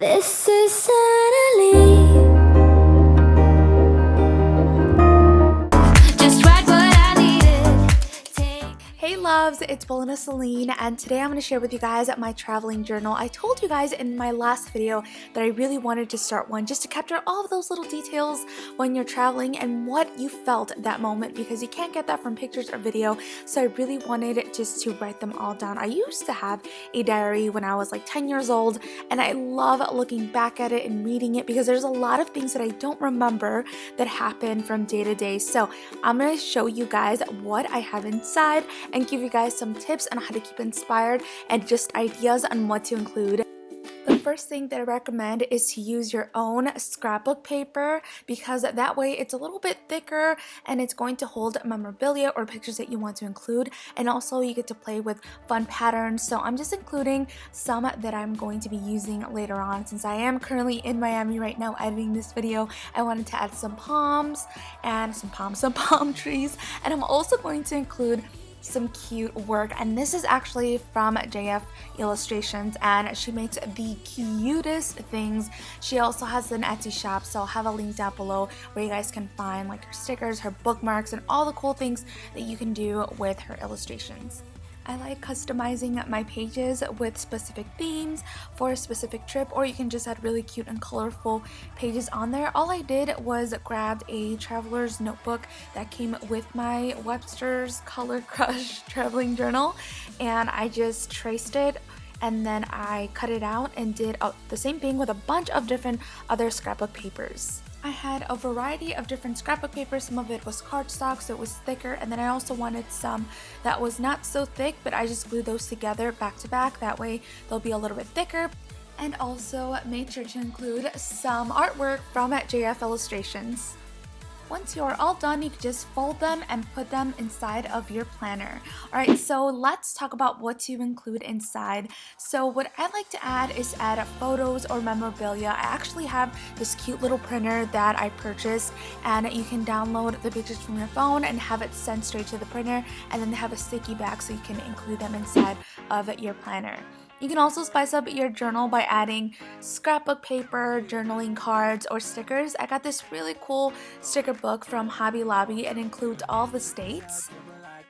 This is suddenly. Just right what I needed. Hey loves, it's Belinda Selene, and today I'm going to share with you guys my traveling journal. I told you guys in my last video that I really wanted to start one just to capture all of those little details when you're traveling and what you felt at that moment, because you can't get that from pictures or video. So I really wanted just to write them all down. I used to have a diary when I was like 10 years old, and I love looking back at it and reading it because there's a lot of things that I don't remember that happen from day to day. So I'm going to show you guys what I have inside and give you guys some tips on how to keep inspired and just ideas on what to include. The first thing that I recommend is to use your own scrapbook paper, because that way it's a little bit thicker and it's going to hold memorabilia or pictures that you want to include, and also you get to play with fun patterns. So I'm just including some that I'm going to be using later on. Since I am currently in Miami right now editing this video, I wanted to add some palm trees, and I'm also going to include some cute work, and this is actually from JF Illustrations, and she makes the cutest things. She also has an Etsy shop, so I'll have a link down below where you guys can find like her stickers, her bookmarks, and all the cool things that you can do with her illustrations. I like customizing my pages with specific themes for a specific trip, or you can just add really cute and colorful pages on there. All I did was grabbed a traveler's notebook that came with my Webster's Color Crush traveling journal, and I just traced it, and then I cut it out and did the same thing with a bunch of different other scrapbook papers. I had a variety of different scrapbook papers. Some of it was cardstock, so it was thicker, and then I also wanted some that was not so thick, but I just glued those together back to back. That way they'll be a little bit thicker. And also made sure to include some artwork from JF Illustrations. Once you're all done, you can just fold them and put them inside of your planner. Alright, so let's talk about what to include inside. So what I like to add is add photos or memorabilia. I actually have this cute little printer that I purchased, and you can download the pictures from your phone and have it sent straight to the printer, and then they have a sticky bag so you can include them inside of your planner. You can also spice up your journal by adding scrapbook paper, journaling cards, or stickers. I got this really cool sticker book from Hobby Lobby. It includes all the states.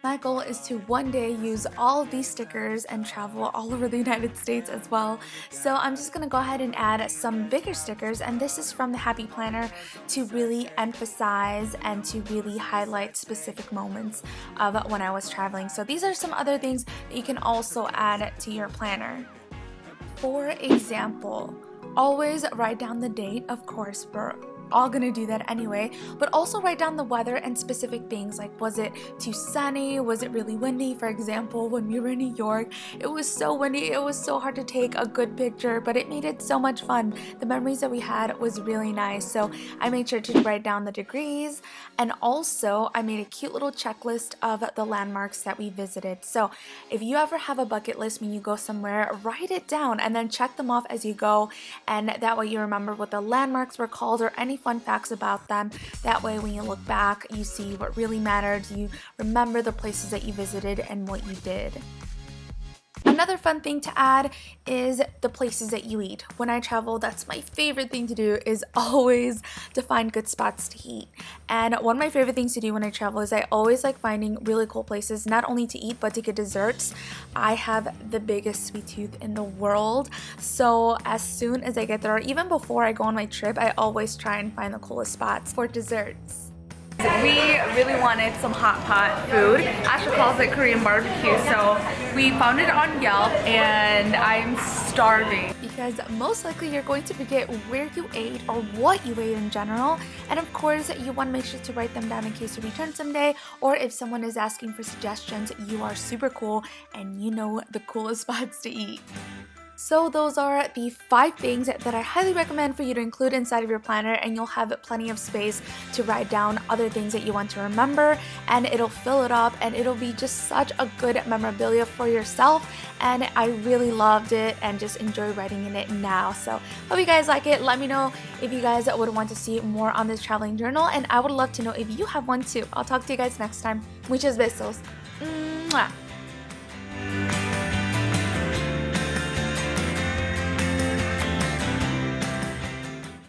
My goal is to one day use all of these stickers and travel all over the United States as well. So I'm just going to go ahead and add some bigger stickers, and this is from the Happy Planner to really emphasize and to really highlight specific moments of when I was traveling. So these are some other things that you can also add to your planner. For example, always write down the date. Of course, we're all gonna do that anyway, but also write down the weather and specific things, like was it too sunny, was it really windy? For example, when we were in New York, it was so windy, it was so hard to take a good picture, but it made it so much fun. The memories that we had was really nice, so I made sure to write down the degrees, and also I made a cute little checklist of the landmarks that we visited. So if you ever have a bucket list when you go somewhere, write it down and then check them off as you go, and that way you remember what the landmarks were called or any fun facts about them. That way when you look back, you see what really mattered, you remember the places that you visited and what you did. Another fun thing to add is the places that you eat. When I travel, that's my favorite thing to do, is always to find good spots to eat. And one of my favorite things to do when I travel is I always like finding really cool places, not only to eat, but to get desserts. I have the biggest sweet tooth in the world, so as soon as I get there, or even before I go on my trip, I always try and find the coolest spots for desserts. We really wanted some hot pot food. Asher calls it Korean barbecue, so we found it on Yelp, and I'm starving. Because most likely you're going to forget where you ate or what you ate in general, and of course you want to make sure to write them down in case you return someday, or if someone is asking for suggestions, you are super cool and you know the coolest spots to eat. So those are the 5 things that I highly recommend for you to include inside of your planner, and you'll have plenty of space to write down other things that you want to remember, and it'll fill it up, and it'll be just such a good memorabilia for yourself. And I really loved it and just enjoy writing in it now. So hope you guys like it. Let me know if you guys would want to see more on this traveling journal, and I would love to know if you have one too. I'll talk to you guys next time. Muchos besos. Mwah.